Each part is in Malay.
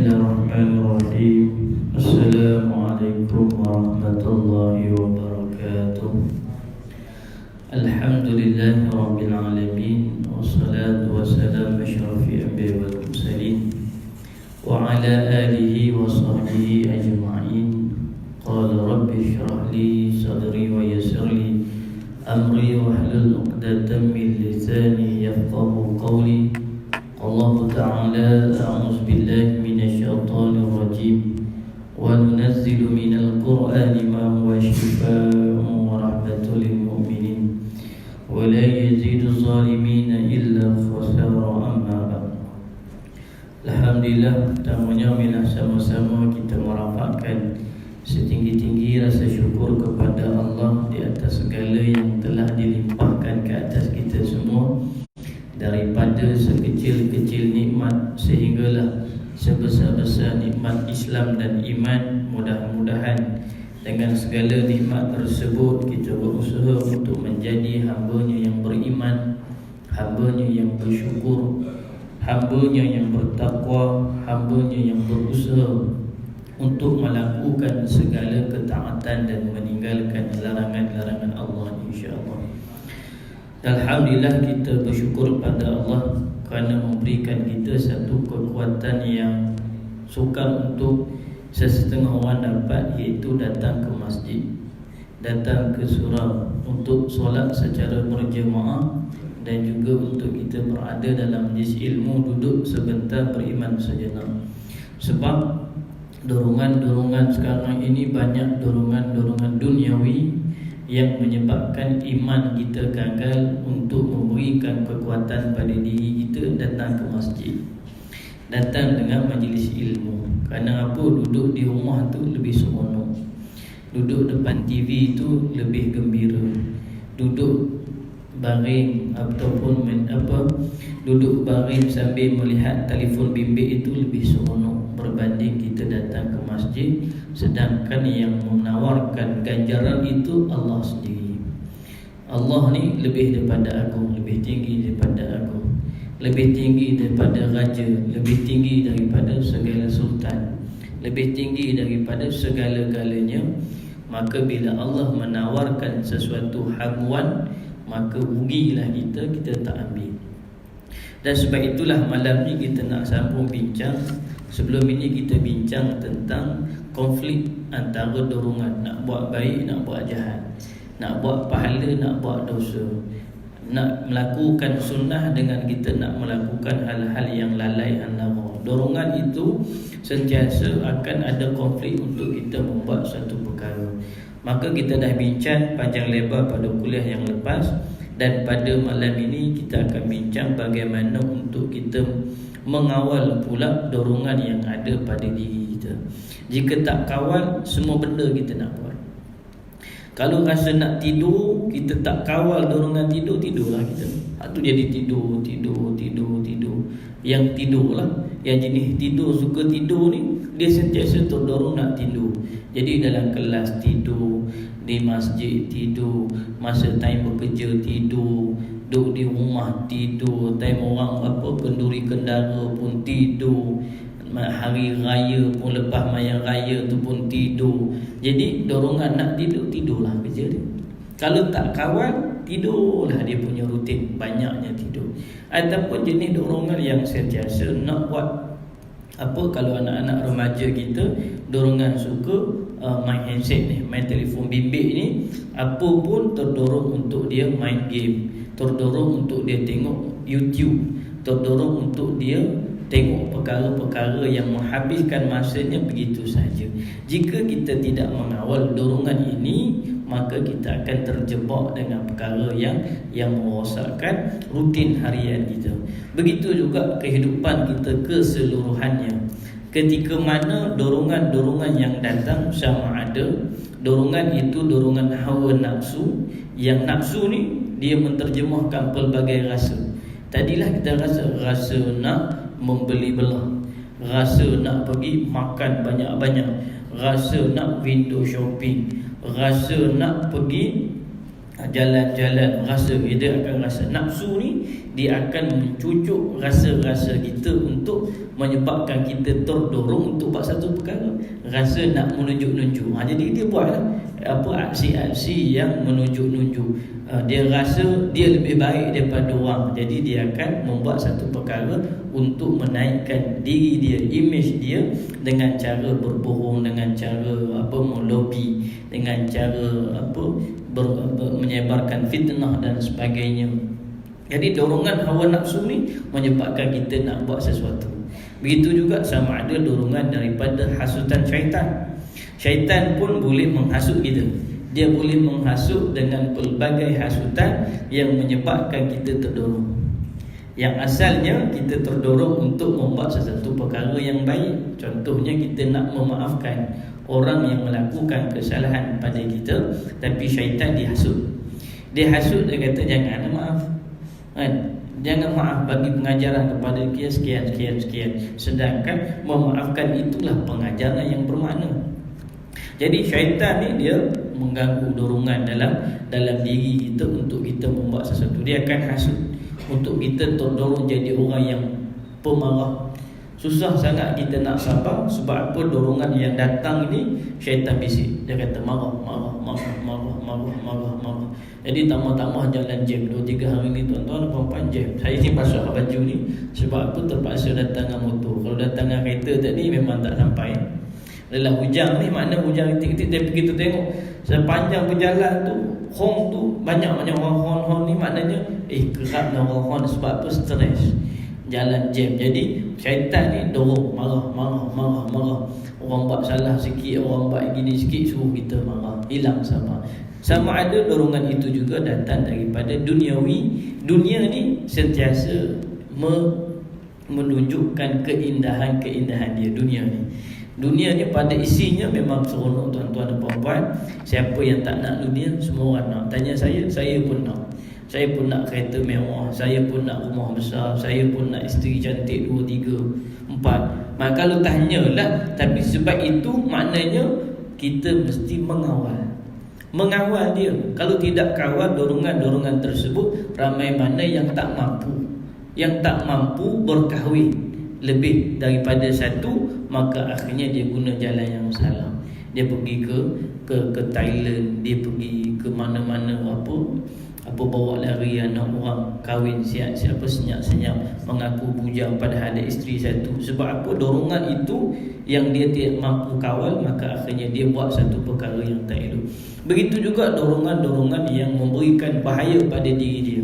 Bismillahirrahmanirrahim. Assalamualaikum warahmatullahi wabarakatuh. Alhamdulillahi rabbil alamin, wassalatu wassalamu asyrafil anbiya'i wal mursalin wa ala alihi wa sahbihi ajma'in. Qala rabbi shrah li sadri wa yassir li amri wahlul 'uqdatam min lisani yafqahu qawli. Allah Ta'ala a'udzu billahi minasyaitonir rajim wa nunazzilu minal qur'ani ma huwa shifaa'un wa rahmatul lil mu'minin wa la yazidu zalimina illa khasara amma ba'd. Alhamdulillah, pertamanya bila sama-sama kita merapatkan setinggi-tinggi rasa syukur kepada Allah di atas segala yang telah dilimpahkan ke atas kita semua, daripada sekecil-kecil nikmat sehinggalah sebesar-besar nikmat Islam dan iman. Mudah-mudahan dengan segala nikmat tersebut kita berusaha untuk menjadi hamba-Nya yang beriman, hamba-Nya yang bersyukur, hamba-Nya yang bertakwa, hamba-Nya yang berusaha untuk melakukan segala ketaatan dan meninggalkan larangan-larangan Allah, insya-Allah. Alhamdulillah, kita bersyukur pada Allah kerana memberikan kita satu kekuatan yang sukar untuk sesetengah orang dapat, iaitu datang ke masjid, datang ke surau untuk solat secara berjemaah, dan juga untuk kita berada dalam majlis ilmu, duduk sebentar beriman sejenak. Sebab dorongan-dorongan sekarang ini banyak dorongan-dorongan duniawi yang menyebabkan iman kita gagal untuk memberikan kekuatan pada diri kita datang ke masjid, datang dengan majlis ilmu. Kerana apa? Duduk di rumah tu lebih seronok, duduk depan TV tu lebih gembira, duduk baring ataupun duduk baring sambil melihat telefon bimbit itu lebih seronok berbanding kita datang ke masjid. Sedangkan yang menawarkan ganjaran itu Allah sendiri. Allah ni lebih daripada agung, lebih tinggi daripada agung, lebih tinggi daripada raja, lebih tinggi daripada segala sultan, lebih tinggi daripada segala-galanya. Maka bila Allah menawarkan sesuatu habuan, maka rugilah kita tak ambil. Dan sebab itulah malam ni kita nak sambung bincang. Sebelum ini kita bincang tentang konflik antara dorongan nak buat baik, nak buat jahat, nak buat pahala, nak buat dosa, nak melakukan sunnah dengan kita nak melakukan hal-hal yang lalai an-nara. Dorongan itu sentiasa akan ada konflik untuk kita membuat satu perkara. Maka kita dah bincang panjang lebar pada kuliah yang lepas, dan pada malam ini kita akan bincang bagaimana untuk kita mengawal pula dorongan yang ada pada diri kita. Jika tak kawal, semua benda kita nak buat. Kalau rasa nak tidur, kita tak kawal dorongan tidur, tidurlah kita. Itu jadi tidur. Yang tidurlah, yang jenis tidur, suka tidur ni, dia sentiasa terdorong nak tidur. Jadi dalam kelas tidur, di masjid tidur, masa time bekerja tidur, duduk di rumah tidur, time orang kenduri kendara pun tidur, hari raya pun, lepas maya raya tu pun tidur. Jadi dorongan nak tidur, tidurlah kerja dia. Kalau tak kawal, tidurlah dia punya rutin, banyaknya tidur. Ataupun jenis dorongan yang sentiasa nak buat kalau anak-anak remaja kita, dorongan suka main handset ni, main telefon bimbit ni, apa pun terdorong untuk dia main game, terdorong untuk dia tengok YouTube, terdorong untuk dia tengok perkara-perkara yang menghabiskan masanya begitu saja. Jika kita tidak mengawal dorongan ini, maka kita akan terjebak dengan perkara yang merosakkan rutin harian kita. Begitu juga kehidupan kita keseluruhannya. Ketika mana dorongan-dorongan yang datang sama ada dorongan itu dorongan hawa nafsu, yang nafsu ni dia menterjemahkan pelbagai rasa. Tadilah kita rasa nak membeli belah, rasa nak pergi makan banyak-banyak, rasa nak window shopping, rasa nak pergi jalan-jalan rasa, dia akan rasa nafsu ni dia akan mencucuk rasa-rasa kita untuk menyebabkan kita terdorong untuk buat satu perkara, rasa nak menunjuk-nunjuk. Jadi dia buat aksi-aksi yang menunjuk-nunjuk. Dia rasa dia lebih baik daripada orang, jadi dia akan membuat satu perkara untuk menaikkan diri dia, image dia, dengan cara berbohong, dengan cara melobi, dengan cara menyebarkan fitnah dan sebagainya. Jadi dorongan hawa nafsu ni menyebabkan kita nak buat sesuatu. Begitu juga sama ada dorongan daripada hasutan syaitan. Syaitan pun boleh menghasut kita. Dia boleh menghasut dengan pelbagai hasutan yang menyebabkan kita terdorong. Yang asalnya kita terdorong untuk membuat sesuatu perkara yang baik. Contohnya kita nak memaafkan orang yang melakukan kesalahan pada kita, tapi syaitan dihasut. Dia hasut, dia kata jangan maaf, jangan maaf, bagi pengajaran kepada dia sekian. Sedangkan memaafkan itulah pengajaran yang bermakna. Jadi syaitan ni dia mengganggu dorongan dalam diri kita untuk kita membuat sesuatu. Dia akan hasut untuk kita terdorong jadi orang yang pemarah. Susah sangat kita nak sabar. Sebab apa? Dorongan yang datang ni syaitan bisik. Dia kata marah. Jadi tambah-tambah jalan jam 2-3 hari ni tuan-tuan dan puan-puan jam. Saya ni pasal baju ni sebab apa? Terpaksa datang dengan motor. Kalau datang dengan kereta tadi memang tak sampai. Adalah hujang ni, makna hujang titik-titik. Tapi kita tengok sepanjang berjalan tu, horn tu banyak orang horn ni, maknanya kerap dah orang horn. Sebab apa? Stres, jalan jam. Jadi syaitan ni dorong marah. Orang buat salah sikit, orang buat gini sikit, suruh kita marah, hilang sabar. Sama ada dorongan itu juga datang daripada duniawi. Dunia ni sentiasa menunjukkan keindahan dia. Dunia ni pada isinya memang seronok tuan-tuan dan puan-puan. Siapa yang tak nak dunia? Semua orang nak. Tanya saya pun nak. Saya pun nak kereta mewah, saya pun nak rumah besar, saya pun nak isteri cantik 2, 3, 4. Maka kalau tanyalah, tapi sebab itu maknanya kita mesti mengawal dia. Kalau tidak kawal dorongan-dorongan tersebut, ramai mana yang tak mampu berkahwin lebih daripada satu, maka akhirnya dia guna jalan yang salah. Dia pergi ke Thailand, dia pergi ke mana-mana bawa lari anak orang, kahwin siap-siap senyap-senyap, mengaku bujang padahal ada isteri satu. Sebab apa? Dorongan itu yang dia tidak mampu kawal, maka akhirnya dia buat satu perkara yang tak elok. Begitu juga dorongan-dorongan yang memberikan bahaya pada diri dia.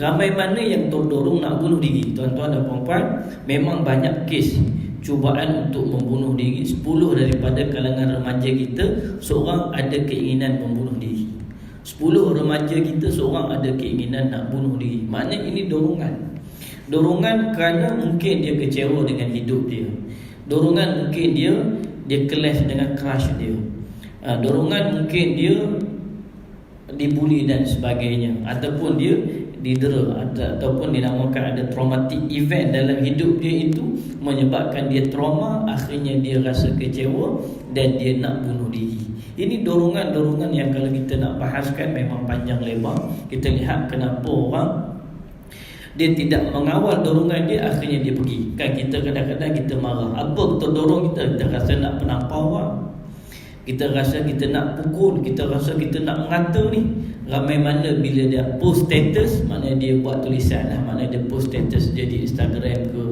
Ramai mana yang terdorong nak bunuh diri, tuan-tuan dan puan-puan. Memang banyak kes cubaan untuk membunuh diri. 10 daripada kalangan remaja kita, seorang ada keinginan membunuh diri. 10 remaja kita, seorang ada keinginan nak bunuh diri. Maknanya ini dorongan kerana mungkin dia kecewa dengan hidup dia. Dorongan mungkin dia clash dengan crush dia. Dorongan mungkin dia dibuli dan sebagainya, ataupun dia didera, ataupun dinamakan ada traumatic event dalam hidup dia, itu menyebabkan dia trauma, akhirnya dia rasa kecewa dan dia nak bunuh diri. Ini dorongan-dorongan yang kalau kita nak bahaskan memang panjang lebar. Kita lihat kenapa orang dia tidak mengawal dorongan dia, akhirnya dia pergi. Kan kita kadang-kadang kita marah, apa terdorong kita rasa nak penampar orang, kita rasa kita nak pukul, kita rasa kita nak mengata ni. Ramai mana bila dia post status, mana dia buat tulisan lah, mana dia post status dia di Instagram ke,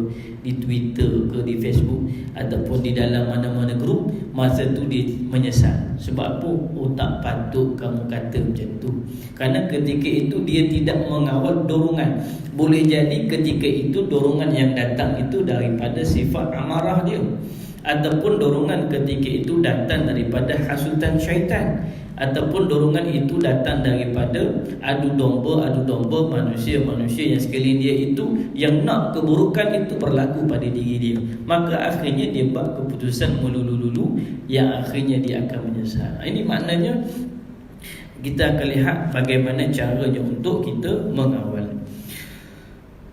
di Twitter ke, di Facebook, ataupun di dalam mana-mana grup, masa tu dia menyesal. Sebab apa? Oh, tak patut kamu kata macam tu. Kerana ketika itu dia tidak mengawal dorongan. Boleh jadi ketika itu dorongan yang datang itu daripada sifat amarah dia, ataupun dorongan ketika itu datang daripada hasutan syaitan, ataupun dorongan itu datang daripada adu domba manusia-manusia yang sekeliling dia itu, yang nak keburukan itu berlaku pada diri dia. Maka akhirnya dia buat keputusan melulu-lulu yang akhirnya dia akan menyesal. Ini maknanya kita akan lihat bagaimana caranya untuk kita mengawal.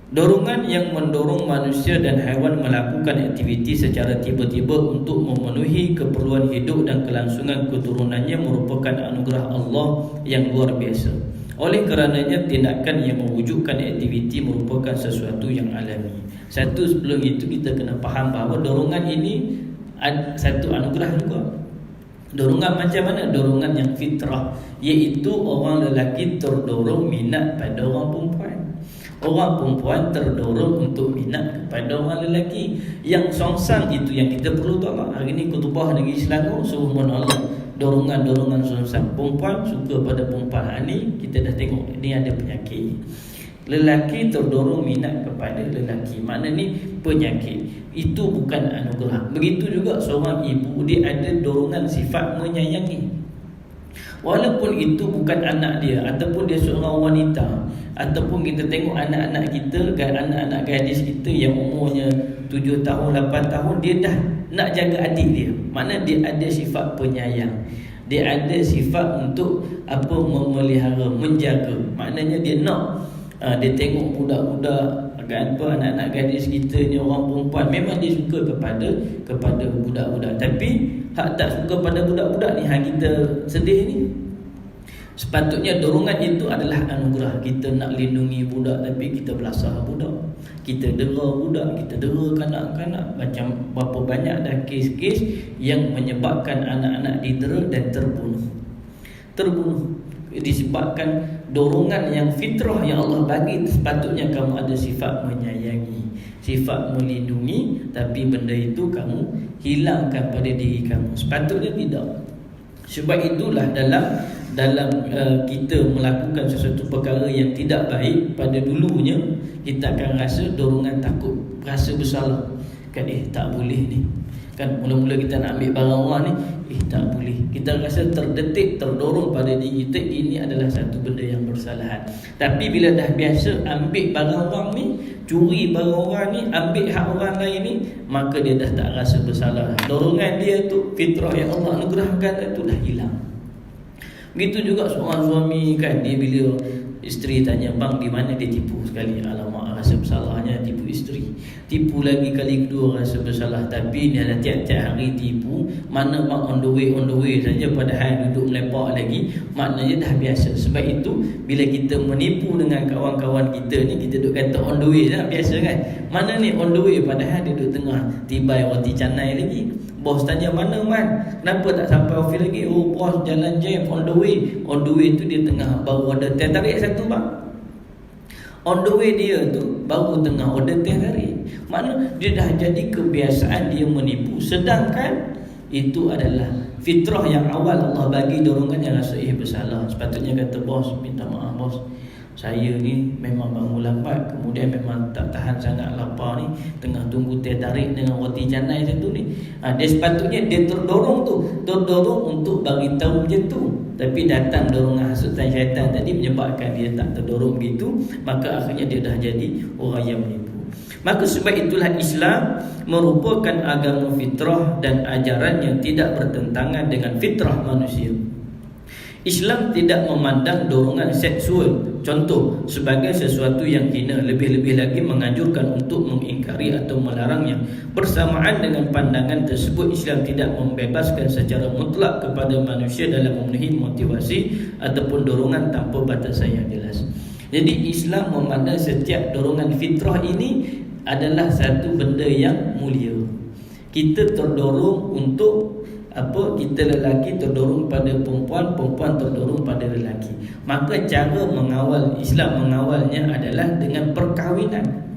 Dorongan yang mendorong manusia dan haiwan melakukan aktiviti secara tiba-tiba untuk memenuhi keperluan hidup dan kelangsungan keturunannya merupakan anugerah Allah yang luar biasa. Oleh kerananya tindakan yang mewujudkan aktiviti merupakan sesuatu yang alami. Satu, sebelum itu kita kena faham bahawa dorongan ini satu anugerah juga. Dorongan macam mana? Dorongan yang fitrah, iaitu orang lelaki terdorong minat pada orang perempuan. Orang perempuan terdorong untuk minat kepada orang lelaki. Yang songsang itu yang kita perlu tahu. Hari ini khutbah negeri Selangor suruh menolak dorongan-dorongan songsang. Perempuan suka pada perempuan. Hari ini kita dah tengok ini ada penyakit. Lelaki terdorong minat kepada lelaki, mana ni penyakit. Itu bukan anugerah. Begitu juga seorang ibu, dia ada dorongan sifat menyayangi. Walaupun itu bukan anak dia, ataupun dia seorang wanita, ataupun kita tengok anak-anak kita, anak-anak gadis kita yang umurnya 7 tahun, 8 tahun, dia dah nak jaga adik dia. Mana dia ada sifat penyayang, dia ada sifat untuk memelihara, menjaga. Maknanya dia nak dia tengok budak-budak, anak-anak gadis kita ni, orang perempuan, memang dia suka kepada budak-budak. Tapi hak tak suka pada budak-budak ni, hak kita sedih ni. Sepatutnya dorongan itu adalah anugerah. Kita nak lindungi budak, tapi kita belasah budak, kita dera budak, kita dera kanak-kanak. Macam berapa banyak dah kes-kes yang menyebabkan anak-anak didera dan terbunuh disebabkan dorongan yang fitrah yang Allah bagi. Sepatutnya kamu ada sifat menyayangi, sifat melindungi, tapi benda itu kamu hilangkan pada diri kamu. Sepatutnya tidak. Sebab itulah dalam kita melakukan sesuatu perkara yang tidak baik, pada dulunya kita akan rasa dorongan takut, rasa bersalah. Kan tak boleh ni. Kan mula-mula kita nak ambil barang orang ni, tak boleh. Kita rasa terdetik, terdorong pada diri kita, ini adalah satu benda yang bersalahan. Tapi bila dah biasa ambil barang orang ni, curi barang orang ni, ambil hak orang lain ni, maka dia dah tak rasa bersalah. Dorongan dia tu, fitrah yang Allah anugerahkan itu dah hilang. Begitu juga seorang suami kan, dia bila isteri tanya, bang di mana dia tipu sekali, alamak rasa bersalahnya tipu isteri. Tipu lagi kali kedua rasa bersalah. Tapi dia dah tiap-tiap hari tipu, mana bang on the way saja, padahal duduk melepak lagi. Maknanya dah biasa. Sebab itu bila kita menipu dengan kawan-kawan kita ni, kita duduk kata on the way dah, biasa kan. Mana ni on the way, padahal dia duduk tengah tibai roti canai lagi. Bos tanya, mana man, kenapa tak sampai office lagi? Oh bos, jalan jam, on the way. On the way tu dia tengah baru order teh tarik satu bang. On the way dia tu baru tengah order teh tarik. Mana dia dah jadi kebiasaan dia menipu. Sedangkan itu adalah fitrah yang awal Allah bagi dorongan yang rasa bersalah. Sepatutnya kata, bos minta maaf bos, saya ni memang bangun lambat, kemudian memang tak tahan sangat lapar ni, tengah tunggu teh tarik dengan roti canai satu ni. Dia sepatutnya dia terdorong untuk bagi tahu macam tu. Tapi datang dorongan hasutan syaitan tadi menyebabkan dia tak terdorong begitu, maka akhirnya dia dah jadi orang yang menipu. Maka sebab itulah Islam merupakan agama fitrah dan ajaran yang tidak bertentangan dengan fitrah manusia. Islam tidak memandang dorongan seksual, contoh, sebagai sesuatu yang hina. Lebih-lebih lagi menganjurkan untuk mengingkari atau melarangnya. Bersamaan dengan pandangan tersebut, Islam tidak membebaskan secara mutlak kepada manusia dalam memenuhi motivasi ataupun dorongan tanpa batasan yang jelas. Jadi Islam memandang setiap dorongan fitrah ini adalah satu benda yang mulia. Kita terdorong untuk kita lelaki terdorong pada perempuan, perempuan terdorong pada lelaki. Maka cara mengawal, Islam mengawalnya adalah dengan perkahwinan.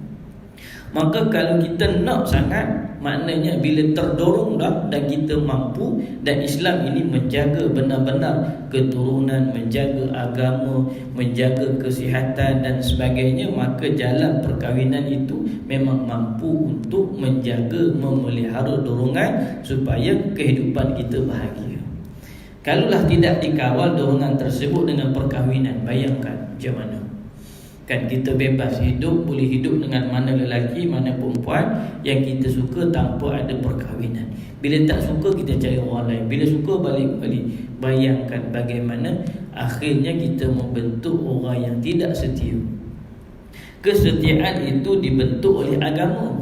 Maka kalau kita nak sangat, maknanya bila terdorong dah dan kita mampu, dan Islam ini menjaga benar-benar keturunan, menjaga agama, menjaga kesihatan dan sebagainya, maka jalan perkahwinan itu memang mampu untuk menjaga, memelihara dorongan supaya kehidupan kita bahagia. Kalaulah tidak dikawal dorongan tersebut dengan perkahwinan, bayangkan macam mana. Kan kita bebas hidup, boleh hidup dengan mana lelaki, mana perempuan yang kita suka tanpa ada perkahwinan. Bila tak suka, kita cari orang lain. Bila suka, balik-balik. Bayangkan bagaimana akhirnya kita membentuk orang yang tidak setia. Kesetiaan itu dibentuk oleh agama.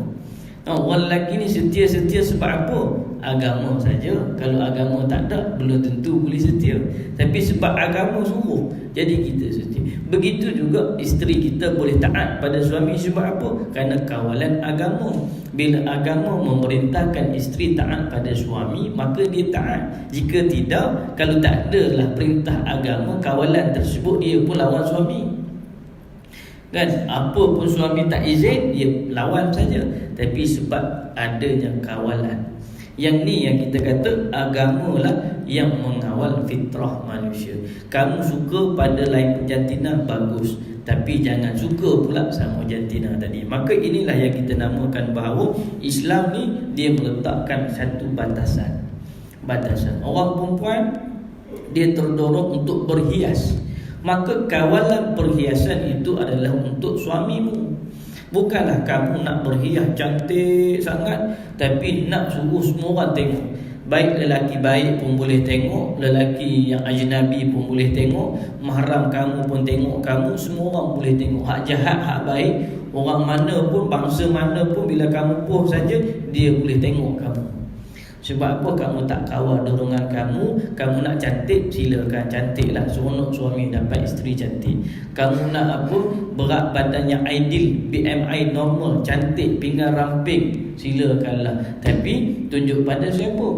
Orang lelaki ni setia sebab apa? Agama saja. Kalau agama tak ada, belum tentu boleh setia. Tapi sebab agama suruh, jadi kita setia. Begitu juga isteri kita boleh taat pada suami sebab apa? Kerana kawalan agama. Bila agama memerintahkan isteri taat pada suami, maka dia taat. Jika tidak, kalau tak adalah perintah agama, kawalan tersebut, dia pun lawan suami. Kan, apa pun suami tak izin, dia lawan saja. Tapi sebab adanya kawalan. Yang ni yang kita kata agama lah yang mengawal fitrah manusia. Kamu suka pada lain jantina, bagus, tapi jangan suka pula sama jantina tadi. Maka inilah yang kita namakan bahawa Islam ni dia meletakkan satu batasan. Orang perempuan dia terdorong untuk berhias. Maka kawalan perhiasan itu adalah untuk suamimu. Bukanlah kamu nak berhias cantik sangat, tapi nak suruh semua orang tengok. Baik lelaki baik pun boleh tengok, lelaki yang ajnabi pun boleh tengok, mahram kamu pun tengok kamu, semua orang boleh tengok. Hak jahat, hak baik, orang mana pun, bangsa mana pun, bila kamu post saja, dia boleh tengok kamu. Sebab apa? Kamu tak kawal dorongan kamu. Kamu nak cantik, silakan, cantiklah. Seronok suami dapat isteri cantik. Kamu nak apa? Berat badan yang ideal, BMI normal, cantik, pinggang ramping, silakanlah. Tapi tunjuk pada siapa?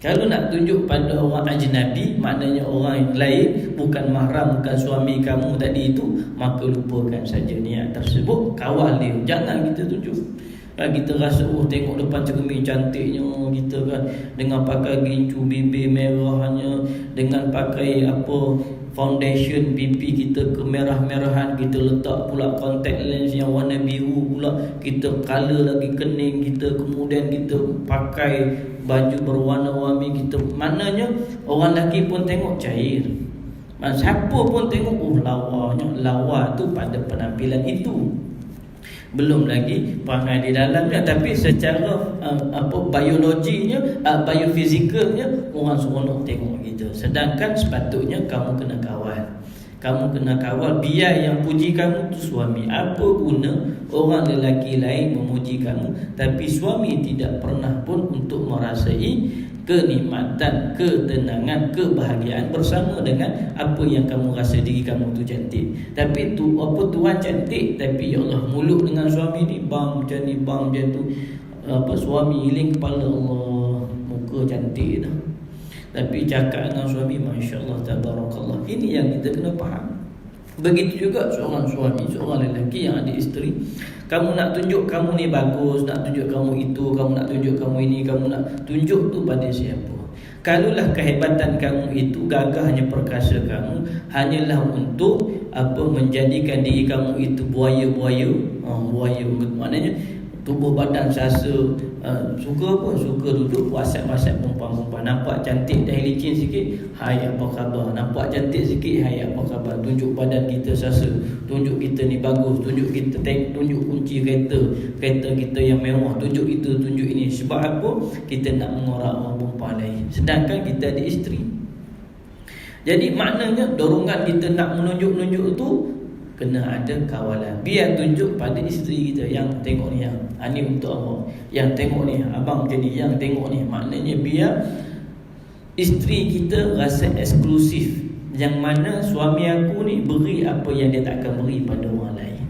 Kalau nak tunjuk pada orang ajnabi, maknanya orang yang lain, bukan mahram, bukan suami kamu tadi itu, maka lupakan saja niat tersebut. Kawal dia, jangan kita tunjuk. Kita rasa tengok depan cermin cantiknya kita kan, dengan pakai gincu bibir merahnya, dengan pakai apa foundation pipi kita kemerah-merahan, kita letak pula contact lens yang warna biru pula, kita color lagi kening kita, kemudian kita pakai baju berwarna-warni kita, maknanya orang lelaki pun tengok cair. Siapa pun tengok lawanya, lawa tu pada penampilan itu. Belum lagi perangai di dalamnya, tapi secara biologinya, biofizikalnya, orang seronok tengok kita. Sedangkan sepatutnya kamu kena kawal. Kamu kena kawal biar yang puji kamu tu suami. Apa guna orang lelaki lain memuji kamu, tapi suami tidak pernah pun untuk merasai kenikmatan, ketenangan, kebahagiaan bersama dengan apa yang kamu rasa diri kamu tu cantik. Tapi tu apa, Tuhan cantik, tapi ya Allah mulut dengan suami ni bang macam ni, bang macam tu, suami healing kepala, Allah muka cantik dah, tapi cakap dengan suami masya-Allah tabarakallah. Ini yang kita kena faham. Begitu juga seorang suami, seorang lelaki yang ada isteri, kamu nak tunjuk kamu ni bagus, nak tunjuk kamu itu, kamu nak tunjuk kamu ini, kamu nak tunjuk tu pada siapa? Kalaulah kehebatan kamu itu, gagahnya perkasa kamu hanyalah untuk menjadikan diri kamu itu buaya, maknanya tubuh badan sasa, suka apa? Suka duduk WhatsApp perempuan-perempuan, nampak cantik dah licin sikit, hai apa khabar, nampak cantik sikit, hai apa khabar, tunjuk badan kita sasa, tunjuk kita ni bagus, tunjuk kita tunjuk kunci kereta kita yang mewah, tunjuk itu, tunjuk ini. Sebab apa? Kita nak mengorak orang perempuan lain, sedangkan kita ada isteri. Jadi maknanya dorongan kita nak menunjuk-nunjuk tu kena ada kawalan. Biar tunjuk pada isteri kita, yang tengok ni, yang ni untuk Allah, yang tengok ni abang macam ni, yang tengok ni. Maknanya biar isteri kita rasa eksklusif, yang mana suami aku ni beri apa yang dia takkan beri pada orang lain.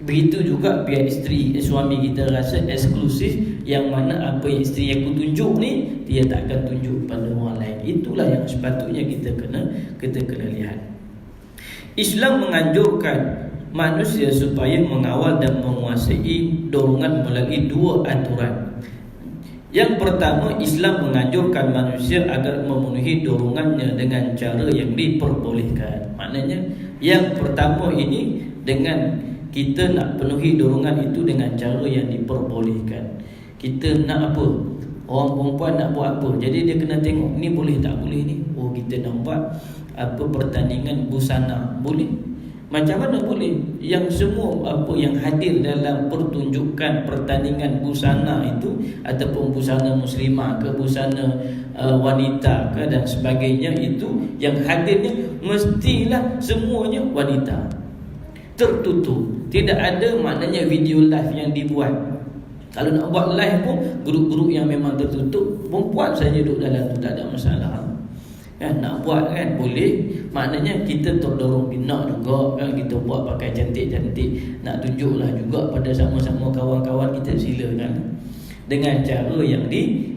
Begitu juga biar suami kita rasa eksklusif, yang mana apa yang isteri aku tunjuk ni dia takkan tunjuk pada orang lain. Itulah yang sepatutnya kita kena lihat. Islam menganjurkan manusia supaya mengawal dan menguasai dorongan melalui dua aturan. Yang pertama, Islam menganjurkan manusia agar memenuhi dorongannya dengan cara yang diperbolehkan. Maknanya yang pertama ini, dengan kita nak penuhi dorongan itu dengan cara yang diperbolehkan. Kita nak apa? Orang perempuan nak buat apa? Jadi dia kena tengok ni boleh tak boleh ni. Oh, kita nak buat pertandingan busana, boleh? Macam mana boleh? Yang semua apa yang hadir dalam pertunjukan pertandingan busana itu, ataupun busana muslimah ke, busana wanita ke dan sebagainya, itu yang hadirnya mestilah semuanya wanita, tertutup. Tidak ada maknanya video live yang dibuat. Kalau nak buat live pun grup-grup yang memang tertutup, perempuan saja duduk dalam tu, tak ada masalah. Kan nak buat kan boleh. Maknanya kita terdorong nak juga kan, kita buat pakai cantik-cantik, nak tunjuklah juga pada sama-sama kawan-kawan kita, silakan dengan cara yang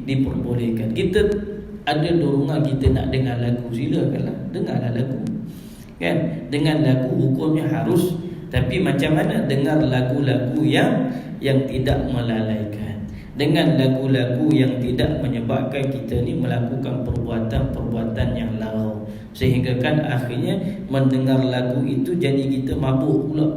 diperbolehkan. Kita ada dorongan kita nak dengar lagu, silakanlah dengarlah lagu kan, dengan lagu hukumnya harus, tapi macam mana dengar lagu-lagu yang tidak melalaikan, dengan lagu-lagu yang tidak menyebabkan kita ni melakukan perbuatan-perbuatan yang lalau, sehingga kan akhirnya mendengar lagu itu jadi kita mabuk pula.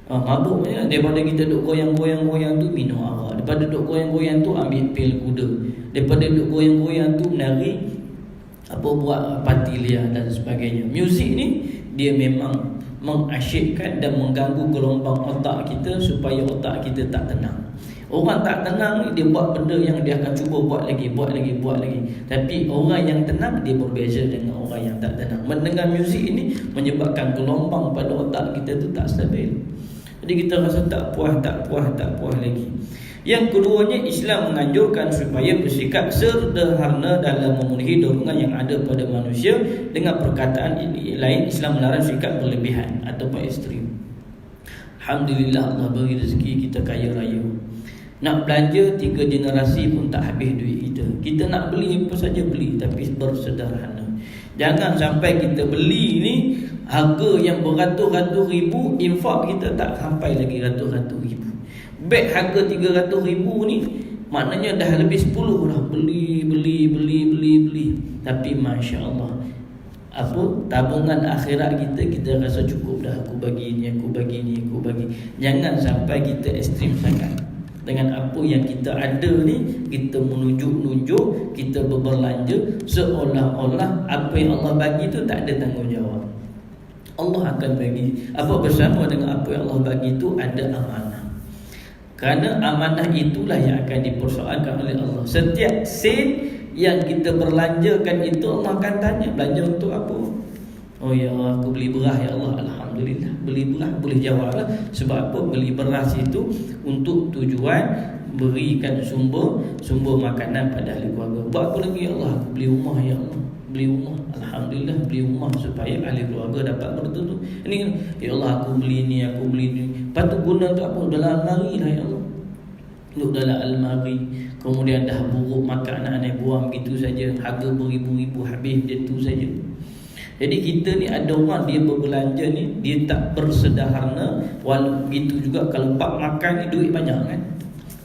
Mabuknya daripada kita duk goyang-goyang tu minum arak, daripada duk goyang-goyang tu ambil pil kuda, daripada duk goyang-goyang tu menari buat parti liar dan sebagainya. Muzik ni dia memang mengasyikkan dan mengganggu gelombang otak kita supaya otak kita tak tenang. Orang tak tenang ni dia buat benda yang dia akan cuba buat lagi. Tapi orang yang tenang dia berbeza dengan orang yang tak tenang. Mendengar muzik ini menyebabkan gelombang pada otak kita tu tak stabil. Jadi kita rasa tak puas lagi. Yang keduanya, Islam menganjurkan supaya bersikap sederhana dalam memenuhi dorongan yang ada pada manusia. Dengan perkataan lain, Islam melarang sikap berlebihan ataupun ekstrim. Alhamdulillah, Allah beri rezeki kita kaya raya. Nak belanja 3 generasi pun tak habis duit kita. Kita nak beli apa saja beli, tapi bersederhana. Jangan sampai kita beli ni harga yang beratus-ratus ribu, infak kita tak sampai lagi ratus-ratus ribu. Beg harga 300 ribu ni maknanya dah lebih 10 lah. Beli. Tapi Masya Allah, tabungan akhirat kita rasa cukup dah. Aku bagi ni. Jangan sampai kita ekstrim sangat. Dengan apa yang kita ada ni, kita menunjuk-nunjuk, kita berbelanja seolah-olah apa yang Allah bagi tu tak ada tanggungjawab. Allah akan bagi bersama dengan apa yang Allah bagi tu ada amanah. Kerana amanah itulah yang akan dipersoalkan oleh Allah. Setiap sen yang kita berlanjakan itu Allah akan tanya, belanja untuk apa? Oh ya Allah, aku beli beras ya Allah. Alhamdulillah, beli beras boleh jawablah. Sebab apa? Beli beras itu untuk tujuan berikan sumber makanan pada ahli keluarga. Buat apa lagi ya Allah? Aku beli rumah ya Allah. Beli rumah, Alhamdulillah beli rumah supaya ahli keluarga dapat bertentu. Ini ya Allah, aku beli ni. Patut guna untuk apa? Dalam almari lah ya Allah. Duduk dalam almari. Kemudian dah buruk makan anak-anak buang begitu saja. Harga beribu-ribu habis dia tu saja. Jadi kita ni ada orang dia berbelanja ni, dia tak bersederhana. Walau begitu juga kalau bab makan ni duit banyak kan.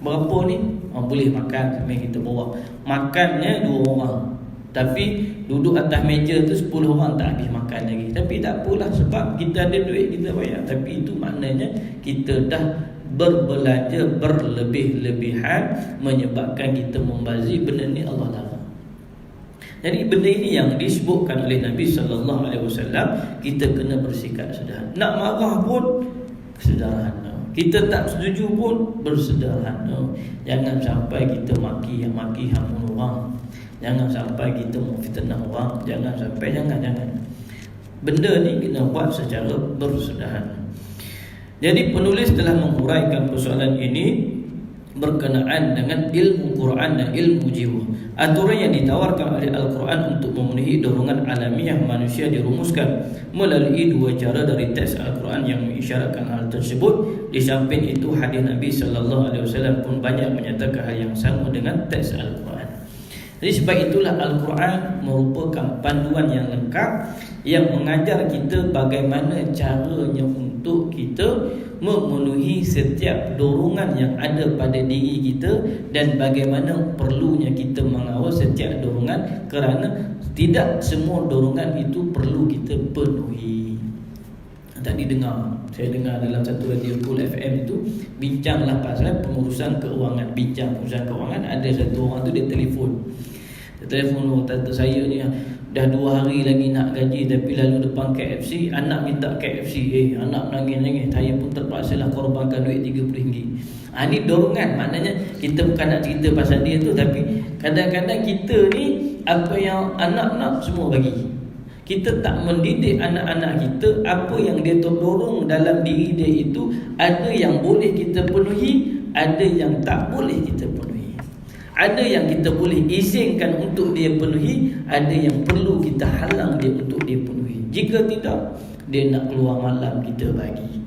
Berapa ni? Boleh makan sampai kita bawa. Makannya 2 orang. Tapi duduk atas meja tu 10 orang tak habis makan lagi. Tapi tak apalah, sebab kita ada duit kita bayar. Tapi itu maknanya kita dah berbelanja berlebih-lebihan, menyebabkan kita membazir. Benda ni Allah larang. Jadi benda ini yang disebutkan oleh Nabi SAW, kita kena bersikap sederhana. Nak marah pun sederhana, kita tak setuju pun bersederhana. Jangan sampai kita maki hamun orang. Jangan sampai kita memfitnah orang. Jangan. Benda ni kena buat secara bersederhana. Jadi penulis telah menguraikan persoalan ini berkenaan dengan ilmu Quran dan ilmu jiwa. Aturan yang ditawarkan oleh Al-Quran untuk memenuhi dorongan alamiah manusia dirumuskan melalui 2 cara dari teks Al-Quran yang mengisyaratkan hal tersebut. Di samping itu, hadis Nabi SAW pun banyak menyatakan hal yang sama dengan teks Al-Quran. Jadi sebab itulah Al-Quran merupakan panduan yang lengkap yang mengajar kita bagaimana caranya untuk kita memenuhi setiap dorongan yang ada pada diri kita, dan bagaimana perlunya kita mengawal setiap dorongan, kerana tidak semua dorongan itu perlu kita penuhi. Tadi saya dengar dalam satu radio Cool FM itu bincanglah pasal pengurusan keuangan. Pengurusan keuangan, ada satu orang tu dia telefon tante saya ni dah 2 hari lagi nak gaji, tapi lalu depan KFC anak minta KFC. Anak menangis-nangis, saya pun terpaksa lah korbankan duit RM30. Ini dorongan. Maknanya kita bukan nak cerita pasal dia tu, tapi kadang-kadang kita ni apa yang anak nak semua bagi. Kita tak mendidik anak-anak kita, apa yang dia terdorong dalam diri dia itu, ada yang boleh kita penuhi, ada yang tak boleh kita penuhi. Ada yang kita boleh izinkan untuk dia penuhi, ada yang perlu kita halang dia untuk dia penuhi. Jika tidak, dia nak keluar malam, kita bagi.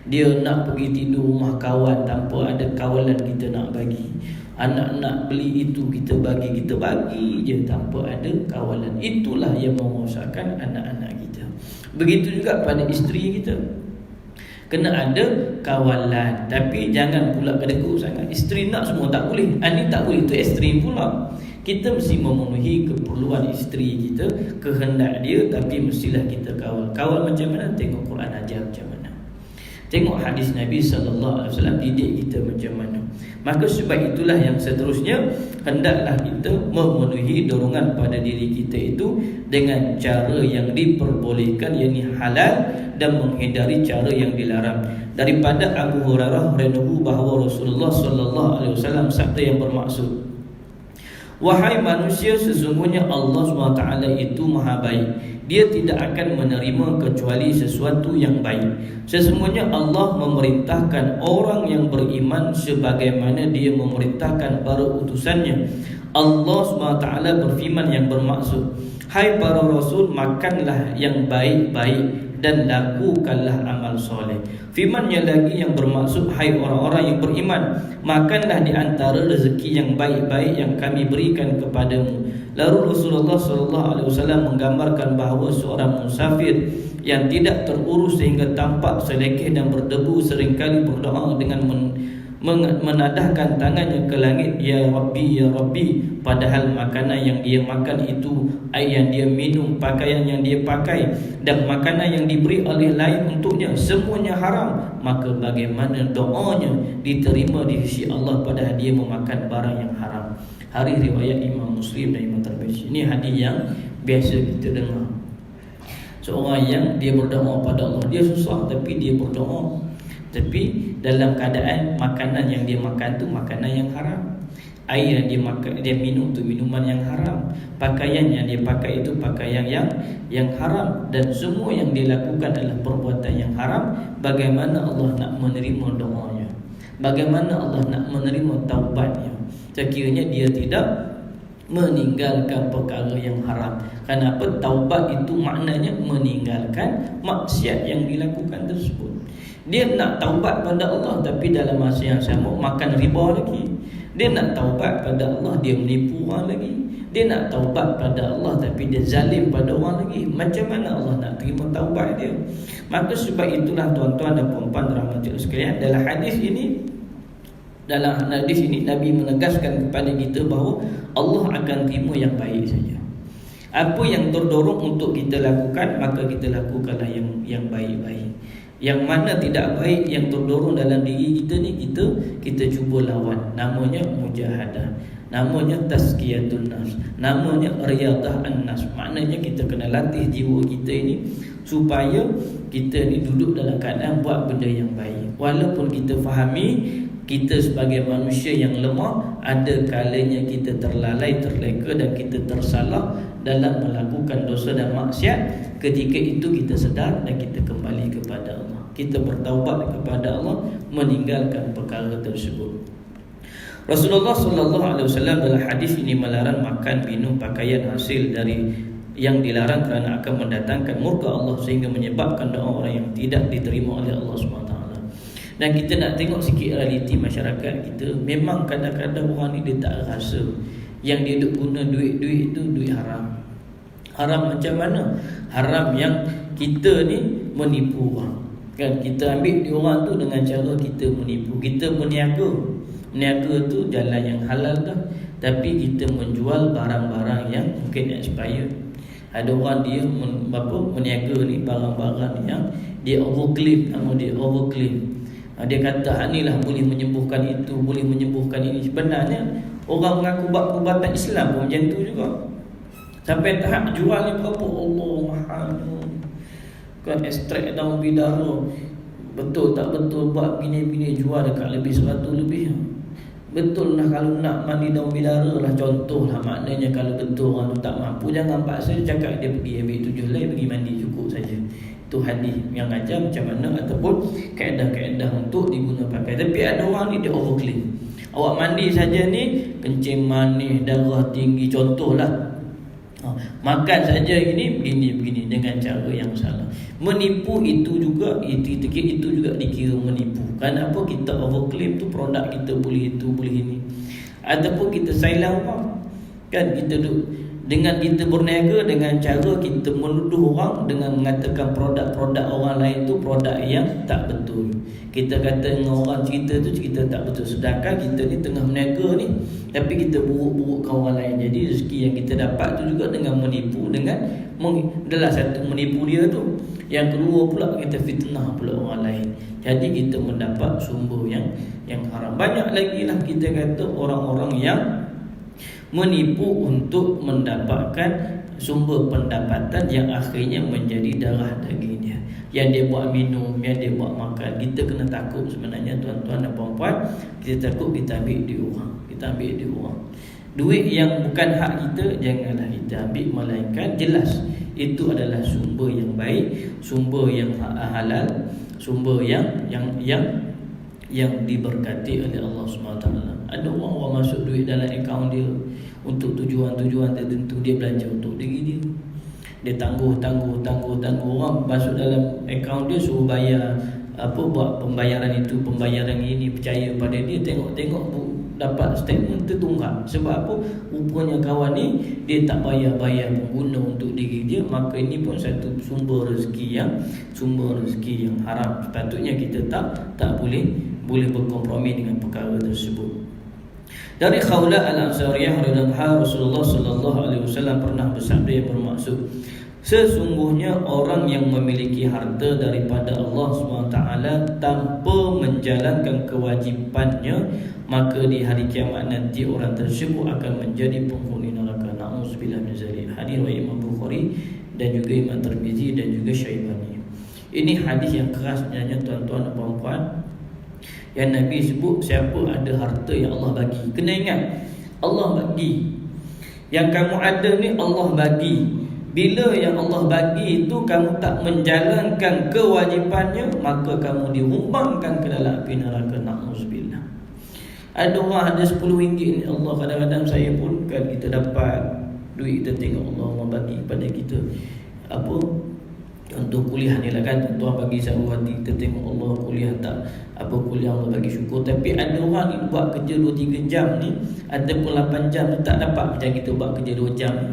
Dia nak pergi tidur rumah kawan, tanpa ada kawalan, kita nak bagi. Anak nak beli itu, kita bagi je tanpa ada kawalan. Itulah yang merosakkan anak-anak kita. Begitu juga pada isteri kita, kena ada kawalan. Tapi jangan pula kedekut sangat. Isteri nak semua tak boleh, ini tak boleh, itu ekstrim pula. Kita mesti memenuhi keperluan isteri kita, kehendak dia, tapi mestilah kita kawal. Kawal macam mana? Tengok Quran ajar macam mana, tengok hadis Nabi SAW didik kita macam mana. Maka sebab itulah yang seterusnya, hendaklah kita memenuhi dorongan pada diri kita itu dengan cara yang diperbolehkan, yakni halal, dan menghindari cara yang dilarang. Daripada Abu Hurairah radhiyallahu bahawa Rasulullah SAW sabda yang bermaksud, wahai manusia, sesungguhnya Allah SWT itu maha baik. Dia tidak akan menerima kecuali sesuatu yang baik. Sesungguhnya Allah memerintahkan orang yang beriman sebagaimana dia memerintahkan para utusannya. Allah SWT berfirman yang bermaksud, hai para rasul, makanlah yang baik-baik dan lakukanlah amal soleh. Firman-Nya lagi yang bermaksud, hai orang-orang yang beriman, makanlah di antara rezeki yang baik-baik yang kami berikan kepadamu. Lalu Rasulullah SAW menggambarkan bahawa seorang musafir yang tidak terurus sehingga tampak selekeh dan berdebu seringkali berdoa dengan menadahkan tangannya ke langit, ya Rabbi, ya Rabbi, padahal makanan yang dia makan itu, air yang dia minum, pakaian yang dia pakai, dan makanan yang diberi oleh lain untuknya semuanya haram. Maka bagaimana doanya diterima di sisi Allah padahal dia memakan barang yang haram? Hadis riwayat Imam Muslim dan Imam Tirmizi. Ini hadis yang biasa kita dengar. Seorang yang dia berdoa pada Allah, dia susah tapi dia berdoa, tapi dalam keadaan makanan yang dia makan tu makanan yang haram, air yang dia makan, dia minum tu minuman yang haram, pakaian yang dia pakai itu pakaian yang haram, dan semua yang dia lakukan adalah perbuatan yang haram. Bagaimana Allah nak menerima doanya? Bagaimana Allah nak menerima taubatnya? Sekiranya dia tidak meninggalkan perkara yang haram. Kenapa? Taubat itu maknanya meninggalkan maksiat yang dilakukan tersebut. Dia nak taubat pada Allah, tapi dalam masa yang sama makan riba lagi. Dia nak taubat pada Allah, dia menipu orang lagi. Dia nak taubat pada Allah, tapi dia zalim pada orang lagi. Macam mana Allah nak terima taubat dia? Maka sebab itulah tuan-tuan dan puan-puan rahmatillah sekalian, dalam hadis ini Nabi menegaskan kepada kita bahawa Allah akan terima yang baik saja. Apa yang terdorong untuk kita lakukan, maka kita lakukanlah yang baik-baik. Yang mana tidak baik yang terdorong dalam diri kita ni, kita cuba lawan. Namanya mujahadah, namanya tazkiyatun nafs, namanya riyadah an-nafs. Maknanya kita kena latih jiwa kita ini supaya kita ni duduk dalam keadaan buat benda yang baik. Walaupun kita fahami kita sebagai manusia yang lemah, ada kalanya kita terlalai, terleka dan kita tersalah dalam melakukan dosa dan maksiat. Ketika itu kita sedar dan kita kembali kepada Allah, kita bertaubat kepada Allah, meninggalkan perkara tersebut. Rasulullah SAW dalam hadis ini melarang makan, minum, pakaian hasil dari yang dilarang kerana akan mendatangkan murka Allah, sehingga menyebabkan doa orang yang tidak diterima oleh Allah SWT. Dan kita nak tengok sikit realiti masyarakat kita. Memang kadang-kadang orang ni dia tak rasa yang dia duk guna duit-duit tu duit haram. Haram macam mana? Haram yang kita ni menipu orang, kan? Kita ambil di orang tu dengan cara kita menipu. Kita meniaga. Meniaga tu jalan yang halal dah, tapi kita menjual barang-barang yang mungkin expired. Ada orang dia meniaga ni barang-barang yang dia overclaim, nama dia overclaim. Dia kata inilah boleh menyembuhkan itu, boleh menyembuhkan ini. Sebenarnya orang mengaku buat perubatan Islam pun macam tu juga. Sampai tahap jual ni berapa? Allah mahal. Kan ekstrak daun bidara. Betul tak betul, buat bini-bini jual dekat lebih 100 lebih. Betul lah kalau nak mandi daun bidara lah, contoh lah. Maknanya kalau betul orang tu tak mampu, jangan paksa cakap dia pergi ambil 7 helai, pergi mandi cukup saja. Itu hadis yang ajar macam mana, ataupun kaedah-kaedah untuk diguna pakai. Tapi ada orang ni dia overclaim. Awak mandi saja ni kencing manis, darah tinggi, contohlah. Makan saja ini begini dengan cara yang salah. Menipu itu juga itu juga dikira menipu. Kenapa? Kita overclaim tu produk kita boleh itu, boleh ini. Ataupun kita silang orang. Kan kita dengan kita berniaga dengan cara kita menuduh orang dengan mengatakan produk-produk orang lain tu produk yang tak betul. Kita kata dengan orang cerita tu cerita tak betul, sedangkan kita ni tengah berniaga ni, tapi kita buruk-burukkan orang lain. Jadi rezeki yang kita dapat tu juga dengan menipu, dengan adalah satu menipu dia tu. Yang kedua pula kita fitnah pula orang lain. Jadi kita mendapat sumber yang haram. Banyak lagi lah kita kata orang-orang yang menipu untuk mendapatkan sumber pendapatan yang akhirnya menjadi darah daging dia. Yang dia buat minum, yang dia buat makan. Kita kena takut sebenarnya tuan-tuan dan puan-puan. Kita takut kita ambil dia orang. Duit yang bukan hak kita janganlah kita ambil, melainkan jelas itu adalah sumber yang baik, sumber yang halal, sumber yang diberkati oleh Allah SWT. Ada orang masuk duit dalam akaun dia untuk tujuan-tujuan tertentu, dia belanja untuk diri dia. Dia tangguh orang masuk dalam akaun dia, suruh bayar buat pembayaran itu, pembayaran ini, percaya pada dia. Tengok dapat statement tertunggak. Sebab apa? Rupanya kawan ni dia tak bayar pengguna untuk diri dia. Maka ini pun satu sumber rezeki yang haram. Sepatutnya kita tak boleh berkompromi dengan perkara tersebut. Dari Khawla al-Ansariyah radhiyallahu anha, Rasulullah sallallahu alaihi wasallam pernah bersabda yang bermaksud, sesungguhnya orang yang memiliki harta daripada Allah SWT tanpa menjalankan kewajipannya, maka di hari kiamat nanti orang tersebut akan menjadi penghuni neraka. Na'udzubillah min zalik. Hadis riwayat Imam Bukhari dan juga Imam Tirmizi dan juga Syaibani. Ini hadis yang keras sebenarnya tuan-tuan dan puan-puan. Yang Nabi sebut, siapa ada harta yang Allah bagi, kena ingat Allah bagi. Yang kamu ada ni Allah bagi. Bila yang Allah bagi itu kamu tak menjalankan kewajipannya, maka kamu dihumbangkan ke dalam api neraka. Na'udzubillah. Ada orang ada RM10 ni, Allah kadang-kadang saya pun kan, kita dapat duit, kita tengok Allah bagi kepada kita untuk kuliah ni lah kan, tuan bagi satu hati, kita tengok Allah kuliah tak kuliah Allah bagi, syukur. Tapi ada orang ni buat kerja 2-3 jam ni ataupun 8 jam tu tak dapat macam kita buat kerja 2 jam ni,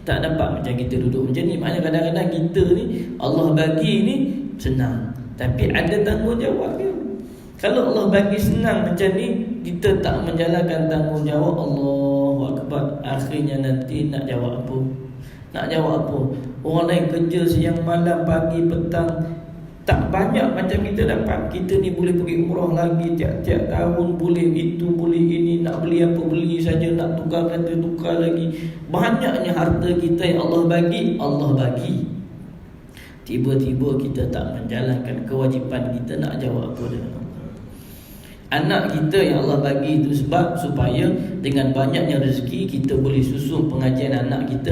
tak dapat macam kita duduk macam ni. Maknanya kadang-kadang kita ni Allah bagi ni senang, tapi ada tanggungjawab dia. Kalau Allah bagi senang macam ni, kita tak menjalankan tanggungjawab, Allahu Akbar, akhirnya nanti nak jawab apa? Orang lain kerja siang malam pagi petang, tak banyak macam kita dapat. Kita ni boleh pergi umrah lagi tiap-tiap tahun, boleh itu, boleh ini, nak beli apa beli saja, nak tukar kata tukar lagi. Banyaknya harta kita yang Allah bagi. Tiba-tiba kita tak menjalankan kewajipan kita, nak jawab apa dengan Allah? Anak kita yang Allah bagi itu sebab supaya dengan banyaknya rezeki kita boleh susun pengajian anak kita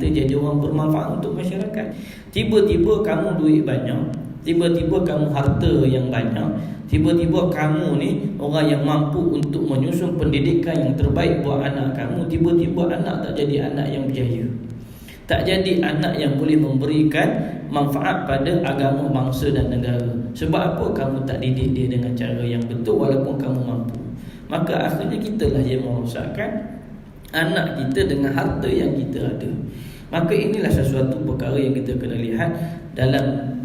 jadi orang bermanfaat untuk masyarakat. Tiba-tiba kamu duit banyak, tiba-tiba kamu harta yang banyak, tiba-tiba kamu ni orang yang mampu untuk menyusun pendidikan yang terbaik buat anak kamu, tiba-tiba anak tak jadi anak yang berjaya, tak jadi anak yang boleh memberikan manfaat pada agama, bangsa dan negara. Sebab apa? Kamu tak didik dia dengan cara yang betul walaupun kamu mampu. Maka akhirnya kitalah yang merosakkan anak kita dengan harta yang kita ada. Maka inilah sesuatu perkara yang kita kena lihat. Dalam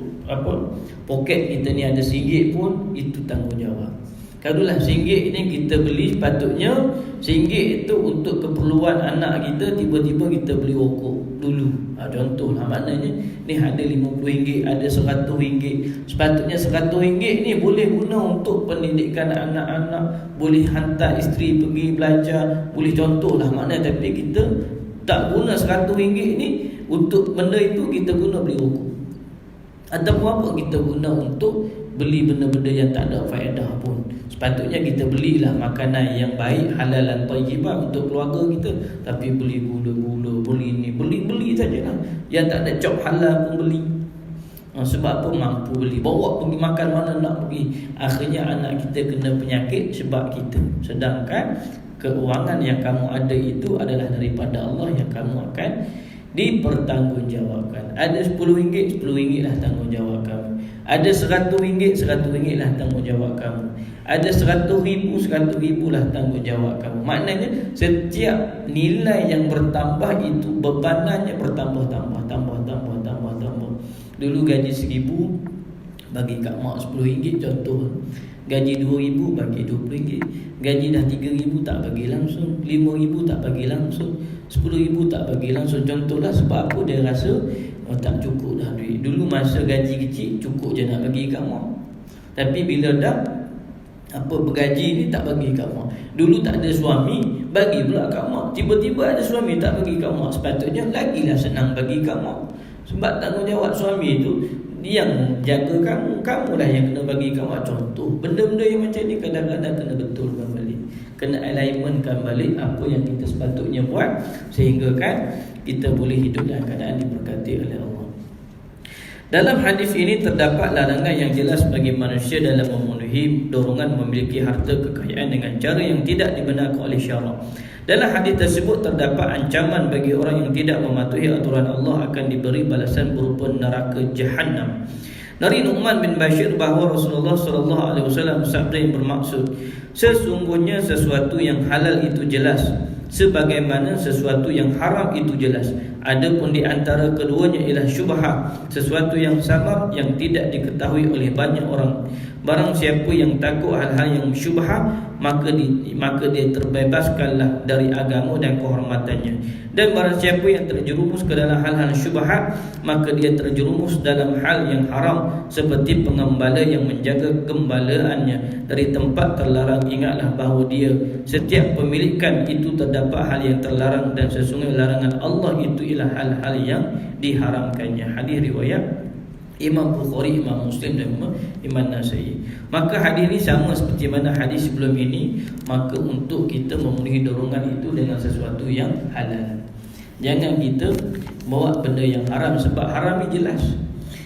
poket kita ni ada RM1 pun, itu tanggungjawab. Kalulah RM1 ni kita beli, sepatutnya RM1 itu untuk keperluan anak kita, tiba-tiba kita beli rokok dulu. Contohlah, maknanya ni ada RM50, ada RM100. Sepatutnya RM100 ni boleh guna untuk pendidikan anak-anak, boleh hantar isteri pergi belajar, boleh, contohlah maknanya. Tapi kita tak guna RM100 ni untuk benda itu, kita guna beli rokok. Ataupun apa, kita guna untuk beli benda-benda yang tak ada faedah pun. Sepatutnya kita belilah makanan yang baik, halal dan thayyibah untuk keluarga kita. Tapi beli gula-gula, beli ni, beli sajalah. Yang tak ada cop halal pun beli. Sebab apa? Mampu beli, bawa pergi makan mana nak pergi. Akhirnya anak kita kena penyakit sebab kita. Sedangkan keuangan yang kamu ada itu adalah daripada Allah, yang kamu akan dipertanggungjawabkan. Ada RM10, RM10 lah tanggungjawab kamu. Ada RM100, RM100 lah tanggungjawab kamu. Ada RM100,000, RM100,000 lah tanggungjawab kamu. Maknanya setiap nilai yang bertambah itu bebanannya bertambah. Dulu gaji RM1,000 bagi kat mak RM10 contoh. Gaji RM2,000 bagi RM20. Gaji dah RM3,000 tak bagi langsung, RM5,000 tak bagi langsung, RM10,000 tak bagi langsung. Contohlah, sebab apa dia rasa tak cukup dah duit. Dulu masa gaji kecil cukup je nak bagi kat mak. Tapi bila dah bergaji ni tak bagi kat mak. Dulu tak ada suami, bagi pula kat mak. Tiba-tiba ada suami tak bagi kat mak. Sepatutnya lagilah senang bagi kat mak. Sebab tanggungjawab suami itu yang jaga kamu, kamulah yang kena bagi kat mak. Contoh, benda-benda yang macam ni kadang-kadang kena betulkan balik, kena alignmentkan balik apa yang kita sepatutnya buat, sehingga kan kita boleh hidup dalam keadaan diberkati oleh Allah. Dalam hadis ini terdapat larangan yang jelas bagi manusia dalam memenuhi dorongan memiliki harta kekayaan dengan cara yang tidak dibenarkan oleh syarak. Dalam hadis tersebut terdapat ancaman bagi orang yang tidak mematuhi aturan Allah akan diberi balasan berupa neraka Jahannam. Dari Nu'man bin Bashir bahawa Rasulullah SAW bersabda yang bermaksud, sesungguhnya sesuatu yang halal itu jelas, sebagaimana sesuatu yang haram itu jelas. Adapun di antara keduanya ialah syubhat, sesuatu yang samar yang tidak diketahui oleh banyak orang. Barang siapa yang takut hal-hal yang syubhat, maka dia terbebaskanlah dari agama dan kehormatannya. Dan barang siapa yang terjerumus ke dalam hal-hal syubhat, maka dia terjerumus dalam hal yang haram, seperti pengembala yang menjaga gembalaannya dari tempat terlarang. Ingatlah bahawa dia setiap pemilikan itu terdapat hal yang terlarang, dan sesungguhnya larangan Allah itu ialah hal-hal yang diharamkannya. Hadis riwayat Imam Bukhari, Imam Muslim dan Imam Nasai. Maka hadis ini sama seperti mana hadis sebelum ini. Maka untuk kita memenuhi dorongan itu dengan sesuatu yang halal. Jangan kita bawa benda yang haram, sebab haram ni jelas.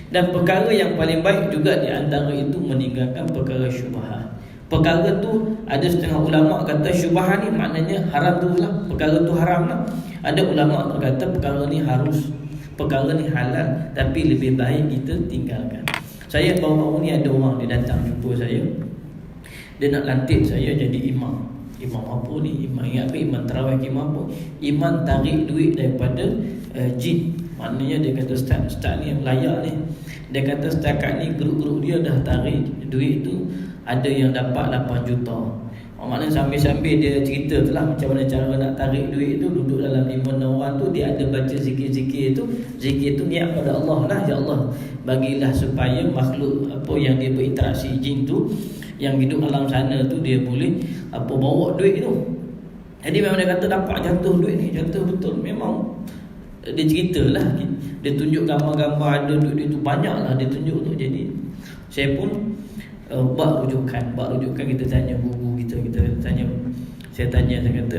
Dan perkara yang paling baik juga di antara itu meninggalkan perkara syubhat. Perkara tu ada setengah ulama kata syubhat ni maknanya haram tu lah, perkara tu haram lah. Ada ulama kata perkara ni harus, perkara ni halal, tapi lebih baik kita tinggalkan. Saya baru-baru ni ada orang dia datang jumpa saya. Dia nak lantik saya jadi imam. Imam apa ni? Imam ingat ke imam tarawih ke imam apa? Imam tarik duit daripada jin. Maknanya dia kata ustaz ni yang layak ni. Dia kata setakat ni grup-grup dia dah tarik duit tu, ada yang dapat 8 juta. Maknanya sambil-sambil dia cerita tu lah macam mana cara nak tarik duit tu. Duduk dalam 5-6 orang tu, dia ada baca zikir-zikir tu. Zikir tu niat pada Allah lah, ya Allah bagilah supaya makhluk apa yang dia berinteraksi jin tu, yang hidup alam sana tu, dia boleh bawa duit tu. Jadi memang dia kata dapat jatuh duit ni, jatuh betul. Memang dia ceritalah, dia tunjuk gambar-gambar ada duit tu banyak lah dia tunjuk tu. Jadi saya pun buat rujukan kita tanya guru kita tanya. Saya kata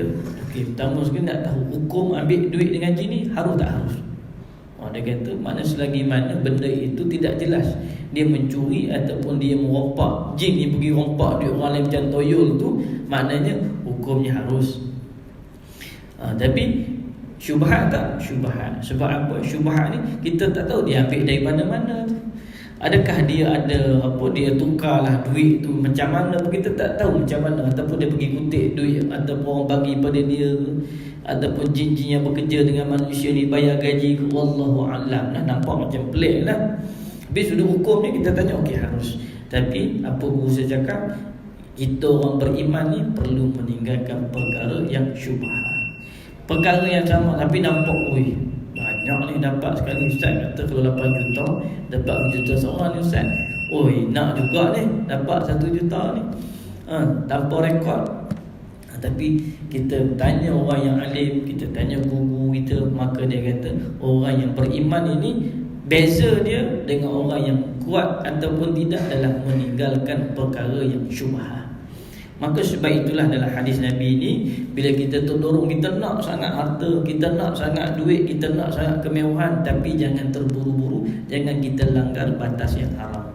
okey, pertama sekali nak tahu hukum ambil duit dengan jin ni harus tak harus. Dia kata mana selagi mana benda itu tidak jelas, dia mencuri ataupun dia merompak, jin ni pergi rompak duit orang lain macam toyol tu, maknanya hukumnya harus. Tapi syubhat tak? Syubhat. Sebab apa? Syubhat ni kita tak tahu dia ambil dari mana-mana. Adakah dia ada dia tukarlah duit tu macam mana, kita tak tahu macam mana. Ataupun dia pergi kutip duit, ataupun orang bagi pada dia, ataupun jin-jin yang bekerja dengan manusia ni bayar gaji ke, wallahu a'lam. Nampak macam pelik lah. Habis sudah hukumnya kita tanya okey harus. Tapi apa guru saya cakap, kita orang beriman ni perlu meninggalkan perkara yang syubhat. Perkara yang sama tapi nampak banyak ni dapat sekali. Ustaz kata kalau 8 juta dapat 1 juta seorang ni Ustaz. Nak juga ni dapat 1 juta ni tanpa rekod. Tapi kita tanya orang yang alim, kita tanya guru kita, maka dia kata orang yang beriman ini beza dia dengan orang yang kuat ataupun tidak dalam meninggalkan perkara yang syubhat. Maka sebab itulah dalam hadis Nabi ini, bila kita terdorong, kita nak sangat harta, kita nak sangat duit, kita nak sangat kemewahan, tapi jangan terburu-buru, jangan kita langgar batas yang haram.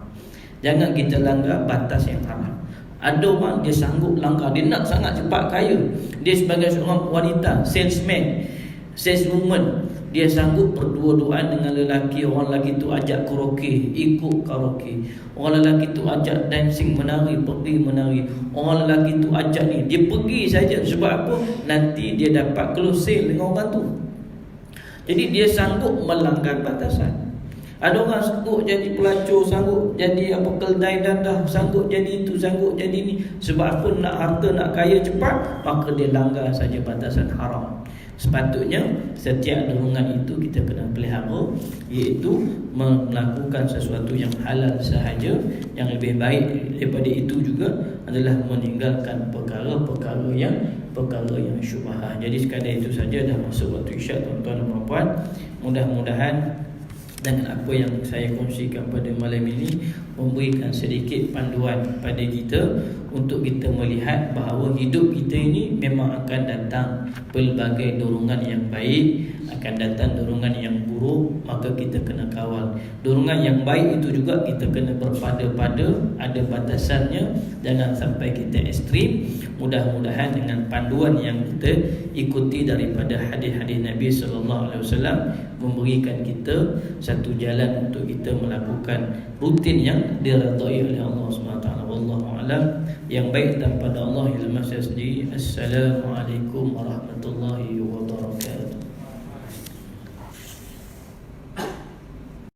Jangan kita langgar batas yang haram. Ada orang dia sanggup langgar, dia nak sangat cepat kaya. Dia sebagai seorang wanita, saleswoman, dia sanggup berdua-duaan dengan lelaki. Orang lelaki tu ajak karaoke, ikut karaoke. Orang lelaki tu ajak dancing, menari, pergi menari. Orang lelaki tu ajak ni, dia pergi saja. Sebab apa? Nanti dia dapat close sale dengan orang tu. Jadi dia sanggup melanggar batasan. Ada orang sanggup jadi pelacur, sanggup jadi keldai dadah, sanggup jadi itu, sanggup jadi ni. Sebab apa? Nak harta, nak kaya cepat, maka dia langgar saja batasan haram. Sepatutnya setiap dorongan itu kita kena pelihara, iaitu melakukan sesuatu yang halal sahaja. Yang lebih baik daripada itu juga adalah meninggalkan perkara-perkara yang syubhah. Jadi sekadar itu saja, dah masuk waktu isyak, tuan-tuan dan puan-puan. Mudah-mudahan dengan apa yang saya kongsikan pada malam ini memberikan sedikit panduan pada kita untuk kita melihat bahawa hidup kita ini memang akan datang pelbagai dorongan yang baik, akan datang dorongan yang buruk, maka kita kena kawal. Dorongan yang baik itu juga kita kena berpada-pada, ada batasannya, jangan sampai kita ekstrim. Mudah-mudahan dengan panduan yang kita ikuti daripada hadis-hadis Nabi SAW memberikan kita satu jalan untuk kita melakukan rutin yang diridai oleh Allah SWT. Wallahu a'lam. Yang baik daripada Allah yang Maha Esa sendiri. Assalamualaikum warahmatullahi wabarakatuh.